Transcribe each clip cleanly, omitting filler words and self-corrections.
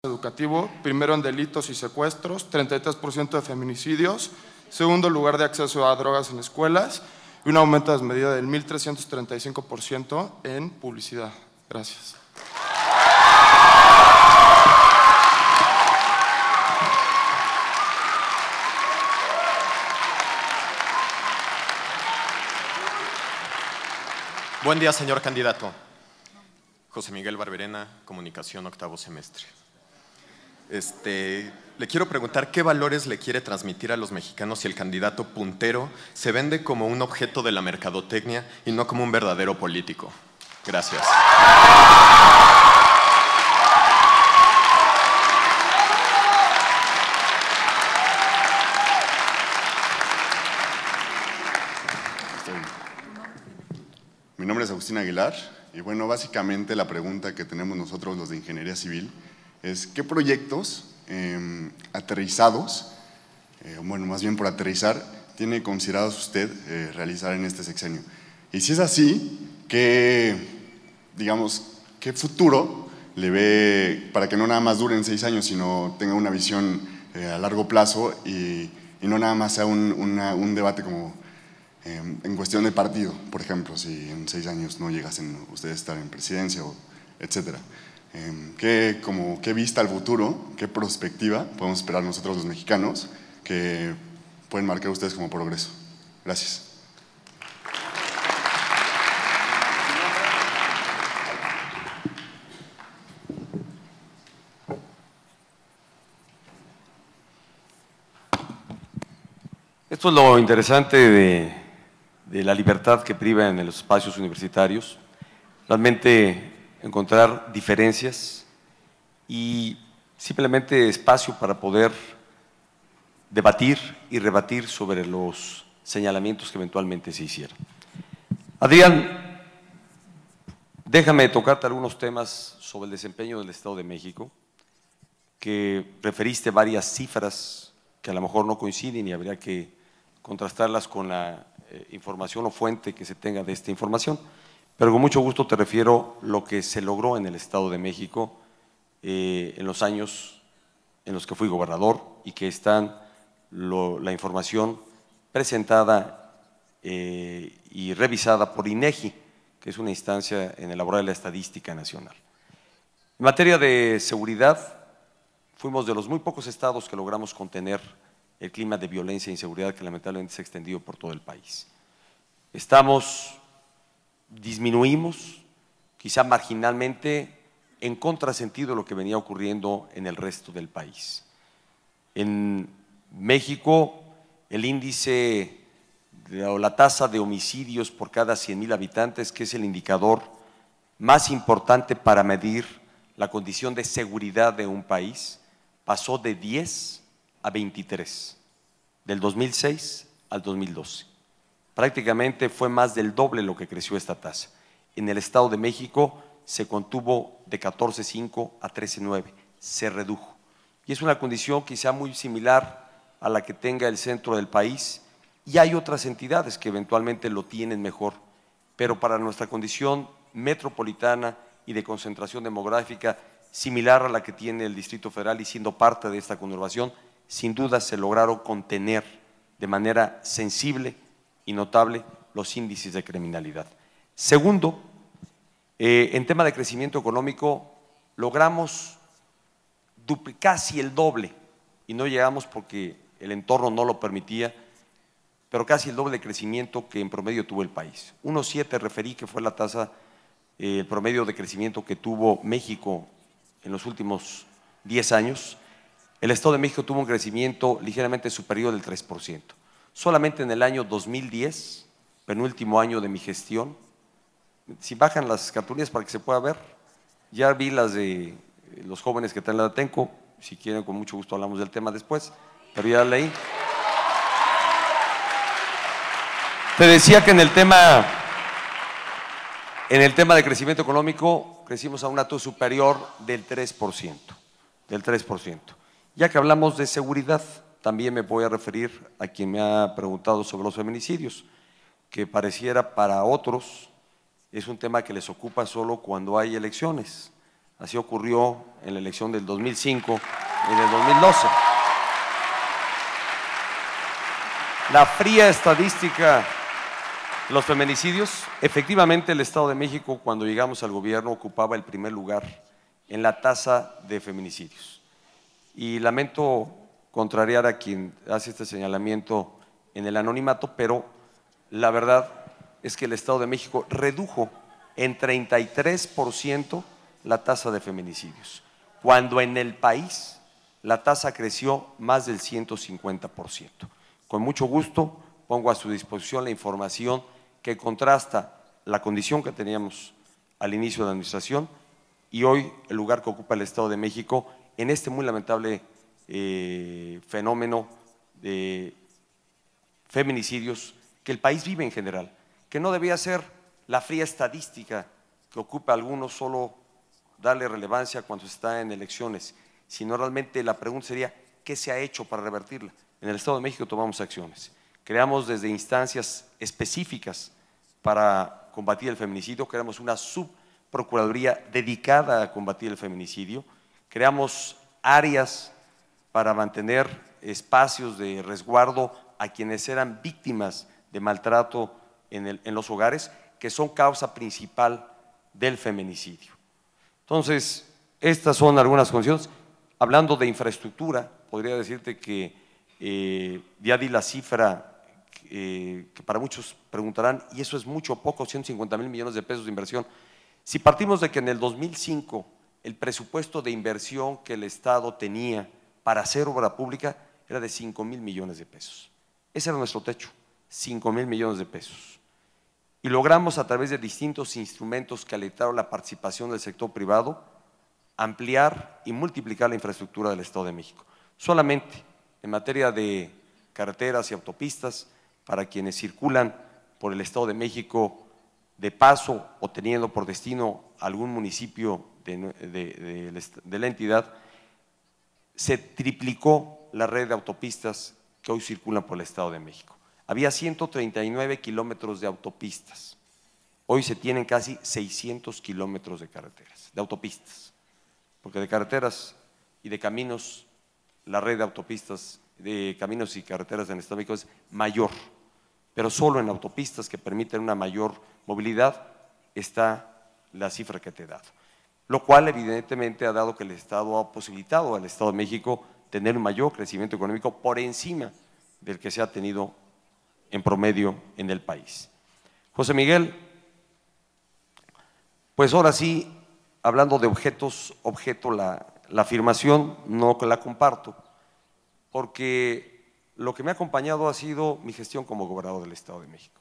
educativo, primero en delitos y secuestros, 33% de feminicidios, segundo lugar de acceso a drogas en escuelas y un aumento desmedido del 1.335% en publicidad. Gracias. Buen día, señor candidato. José Miguel Barberena, Comunicación, octavo semestre. Le quiero preguntar qué valores le quiere transmitir a los mexicanos si el candidato puntero se vende como un objeto de la mercadotecnia y no como un verdadero político. Gracias. Mi nombre es Agustín Aguilar y bueno, básicamente la pregunta que tenemos nosotros los de Ingeniería Civil es ¿qué proyectos aterrizados, bueno, más bien por aterrizar, tiene considerados usted realizar en este sexenio? Y si es así, ¿qué futuro le ve para que no nada más duren 6 años, sino tenga una visión a largo plazo y no nada más sea un debate como en cuestión de partido, por ejemplo, si en 6 años no llegasen ustedes a estar en presidencia, etcétera? ¿Qué vista al futuro, qué perspectiva podemos esperar nosotros los mexicanos que pueden marcar ustedes como progreso? Gracias. Esto es lo interesante de la libertad que priva en los espacios universitarios, realmente encontrar diferencias y simplemente espacio para poder debatir y rebatir sobre los señalamientos que eventualmente se hicieran. Adrián, déjame tocarte algunos temas sobre el desempeño del Estado de México, que referiste varias cifras que a lo mejor no coinciden y habría que contrastarlas con la información o fuente que se tenga de esta información, pero con mucho gusto te refiero lo que se logró en el Estado de México en los años en los que fui gobernador y que están la información presentada y revisada por INEGI, que es una instancia en elaborar la estadística nacional. En materia de seguridad, fuimos de los muy pocos estados que logramos contener el clima de violencia e inseguridad que lamentablemente se ha extendido por todo el país. Disminuimos, quizá marginalmente, en contrasentido de lo que venía ocurriendo en el resto del país. En México, el índice o la tasa de homicidios por cada 100,000 habitantes, que es el indicador más importante para medir la condición de seguridad de un país, pasó de 10 a 23, del 2006 al 2012. Prácticamente fue más del doble lo que creció esta tasa. En el Estado de México se contuvo de 14,5 a 13,9, se redujo. Y es una condición quizá muy similar a la que tenga el centro del país, y hay otras entidades que eventualmente lo tienen mejor, pero para nuestra condición metropolitana y de concentración demográfica similar a la que tiene el Distrito Federal y siendo parte de esta conurbación, sin duda se lograron contener de manera sensible y notable los índices de criminalidad. Segundo, en tema de crecimiento económico, logramos casi el doble, y no llegamos porque el entorno no lo permitía, pero casi el doble de crecimiento que en promedio tuvo el país. 1,7 referí que fue la tasa, el promedio de crecimiento que tuvo México en los últimos 10 años. El Estado de México tuvo un crecimiento ligeramente superior del 3%. Solamente en el año 2010, penúltimo año de mi gestión, si bajan las cartulinas para que se pueda ver, ya vi las de los jóvenes que traen la de Atenco, si quieren con mucho gusto hablamos del tema después, pero ya leí. Te decía que en el tema de crecimiento económico crecimos a un dato superior del 3%, Ya que hablamos de seguridad, también me voy a referir a quien me ha preguntado sobre los feminicidios, que pareciera para otros es un tema que les ocupa solo cuando hay elecciones. Así ocurrió en la elección del 2005 y del 2012. La fría estadística de los feminicidios, efectivamente el Estado de México cuando llegamos al gobierno ocupaba el primer lugar en la tasa de feminicidios. Y lamento contrariar a quien hace este señalamiento en el anonimato, pero la verdad es que el Estado de México redujo en 33% la tasa de feminicidios, cuando en el país la tasa creció más del 150%. Con mucho gusto pongo a su disposición la información que contrasta la condición que teníamos al inicio de la administración y hoy el lugar que ocupa el Estado de México en este muy lamentable fenómeno de feminicidios que el país vive en general, que no debía ser la fría estadística que ocupa a algunos solo darle relevancia cuando se está en elecciones, sino realmente la pregunta sería ¿qué se ha hecho para revertirla? En el Estado de México tomamos acciones, creamos desde instancias específicas para combatir el feminicidio, creamos una subprocuraduría dedicada a combatir el feminicidio, creamos áreas para mantener espacios de resguardo a quienes eran víctimas de maltrato en los hogares, que son causa principal del feminicidio. Entonces, estas son algunas condiciones. Hablando de infraestructura, podría decirte que ya di la cifra que para muchos preguntarán, ¿y eso es mucho o poco? 150,000 millones de pesos de inversión. Si partimos de que en el 2005 el presupuesto de inversión que el Estado tenía para hacer obra pública era de 5,000 millones de pesos. Ese era nuestro techo, 5,000 millones de pesos. Y logramos a través de distintos instrumentos que alentaron la participación del sector privado ampliar y multiplicar la infraestructura del Estado de México. Solamente en materia de carreteras y autopistas, para quienes circulan por el Estado de México de paso o teniendo por destino algún municipio de la entidad, se triplicó la red de autopistas que hoy circulan por el Estado de México. Había 139 kilómetros de autopistas, hoy se tienen casi 600 kilómetros de carreteras, de autopistas, porque de carreteras y de caminos, la red de autopistas, de caminos y carreteras en el Estado de México es mayor, pero solo en autopistas que permiten una mayor movilidad está la cifra que te he dado, lo cual evidentemente ha dado que el Estado ha posibilitado al Estado de México tener un mayor crecimiento económico por encima del que se ha tenido en promedio en el país. José Miguel, pues ahora sí, hablando de la afirmación no la comparto, porque lo que me ha acompañado ha sido mi gestión como gobernador del Estado de México.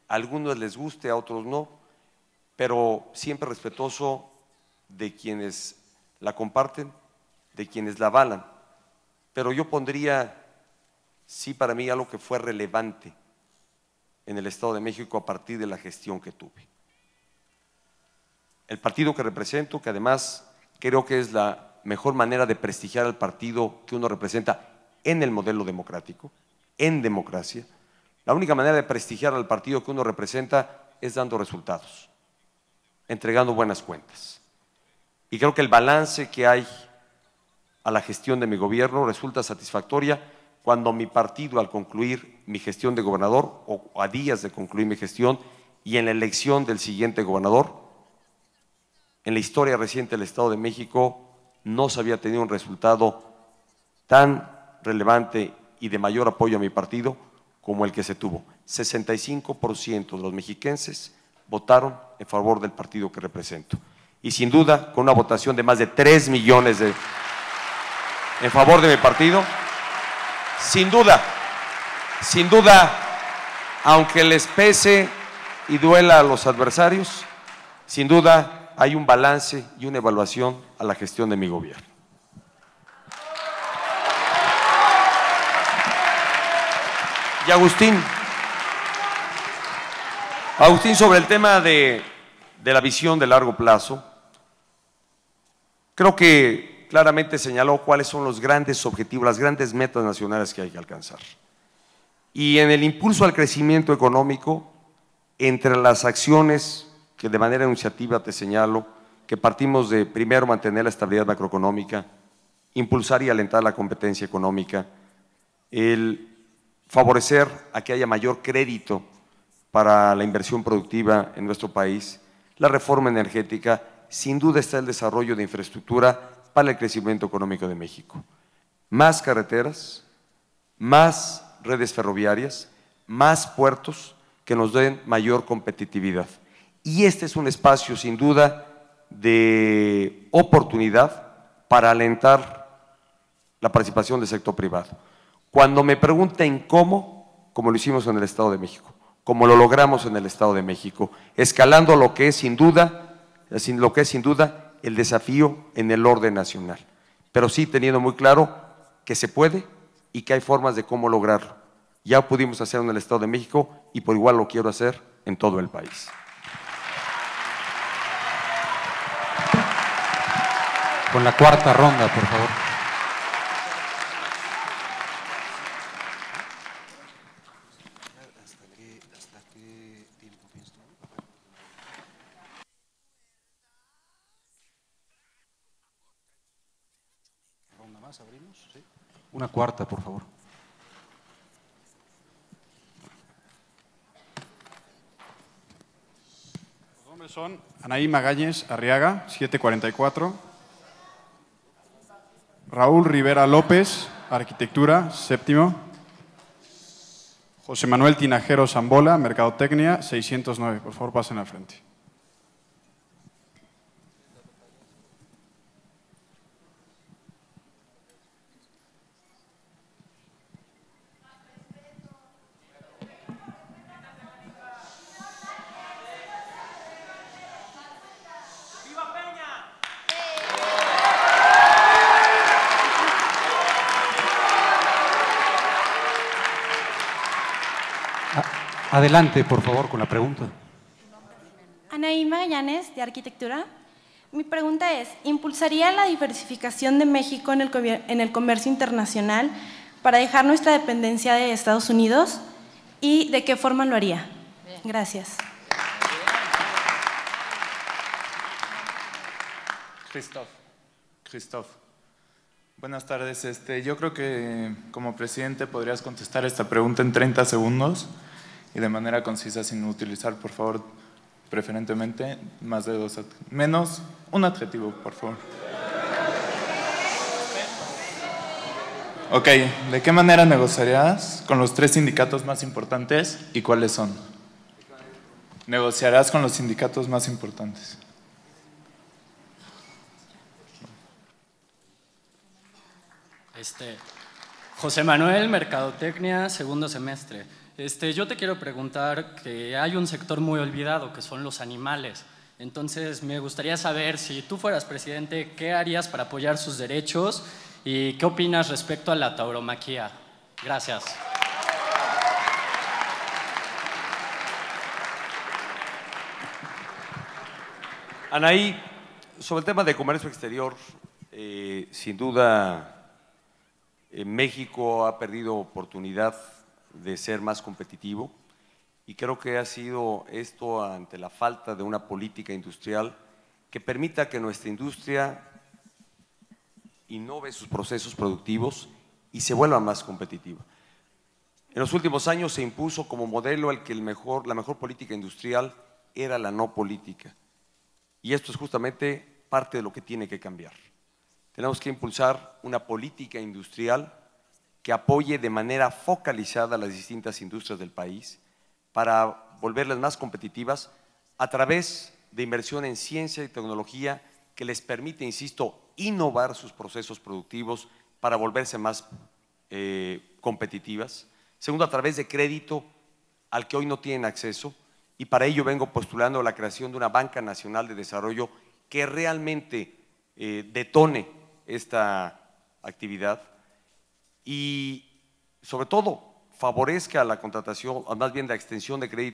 A algunos les guste, a otros no, pero siempre respetuoso de quienes la comparten, de quienes la avalan. Pero yo pondría, sí, para mí algo que fue relevante en el Estado de México a partir de la gestión que tuve. El partido que represento, que además creo que es la mejor manera de prestigiar al partido que uno representa en el modelo democrático, en democracia, la única manera de prestigiar al partido que uno representa es dando resultados, entregando buenas cuentas. Y creo que el balance que hay a la gestión de mi gobierno resulta satisfactoria cuando mi partido, al concluir mi gestión de gobernador o a días de concluir mi gestión y en la elección del siguiente gobernador, en la historia reciente del Estado de México no se había tenido un resultado tan relevante y de mayor apoyo a mi partido como el que se tuvo. 65% de los mexiquenses votaron en favor del partido que represento. Y sin duda, con una votación de más de 3 millones en favor de mi partido, sin duda, aunque les pese y duela a los adversarios, sin duda hay un balance y una evaluación a la gestión de mi gobierno. Y Agustín, sobre el tema de la visión de largo plazo, creo que claramente señaló cuáles son los grandes objetivos, las grandes metas nacionales que hay que alcanzar. Y en el impulso al crecimiento económico, entre las acciones que de manera enunciativa te señalo, que partimos de, primero, mantener la estabilidad macroeconómica, impulsar y alentar la competencia económica, el favorecer a que haya mayor crédito para la inversión productiva en nuestro país, la reforma energética, sin duda está el desarrollo de infraestructura para el crecimiento económico de México. Más carreteras, más redes ferroviarias, más puertos que nos den mayor competitividad. Y este es un espacio, sin duda, de oportunidad para alentar la participación del sector privado. Cuando me pregunten cómo, como lo hicimos en el Estado de México, como lo logramos en el Estado de México, escalando lo que es sin duda el desafío en el orden nacional, pero sí teniendo muy claro que se puede y que hay formas de cómo lograrlo. Ya pudimos hacerlo en el Estado de México y por igual lo quiero hacer en todo el país. Con la cuarta ronda, por favor. Una cuarta, por favor. Los nombres son Anaí Magañez Arriaga, 744. Raúl Rivera López, Arquitectura, séptimo. José Manuel Tinajero Zambola, Mercadotecnia, 609. Por favor, pasen al frente. Adelante, por favor, con la pregunta. Anaí Magallanes, de Arquitectura. Mi pregunta es, ¿impulsaría la diversificación de México en el comercio internacional para dejar nuestra dependencia de Estados Unidos? ¿Y de qué forma lo haría? Gracias. Christoph. Buenas tardes. Yo creo que como presidente podrías contestar esta pregunta en 30 segundos y de manera concisa, sin utilizar, por favor, preferentemente más de menos un adjetivo, por favor. Ok, ¿de qué manera negociarías con los 3 sindicatos más importantes y cuáles son? Negociarás con los sindicatos más importantes. José Manuel, Mercadotecnia, segundo semestre. Yo te quiero preguntar que hay un sector muy olvidado, que son los animales. Entonces, me gustaría saber, si tú fueras presidente, ¿qué harías para apoyar sus derechos? ¿Y qué opinas respecto a la tauromaquia? Gracias. Anaí, sobre el tema de comercio exterior, sin duda México ha perdido oportunidad de ser más competitivo y creo que ha sido esto ante la falta de una política industrial que permita que nuestra industria innove sus procesos productivos y se vuelva más competitiva. En los últimos años se impuso como modelo el que la mejor política industrial era la no política y esto es justamente parte de lo que tiene que cambiar. Tenemos que impulsar una política industrial que apoye de manera focalizada las distintas industrias del país para volverlas más competitivas a través de inversión en ciencia y tecnología que les permite, insisto, innovar sus procesos productivos para volverse más competitivas. Segundo, a través de crédito al que hoy no tienen acceso y para ello vengo postulando la creación de una banca nacional de desarrollo que realmente detone esta actividad y sobre todo favorezca la contratación, o más bien la extensión de crédito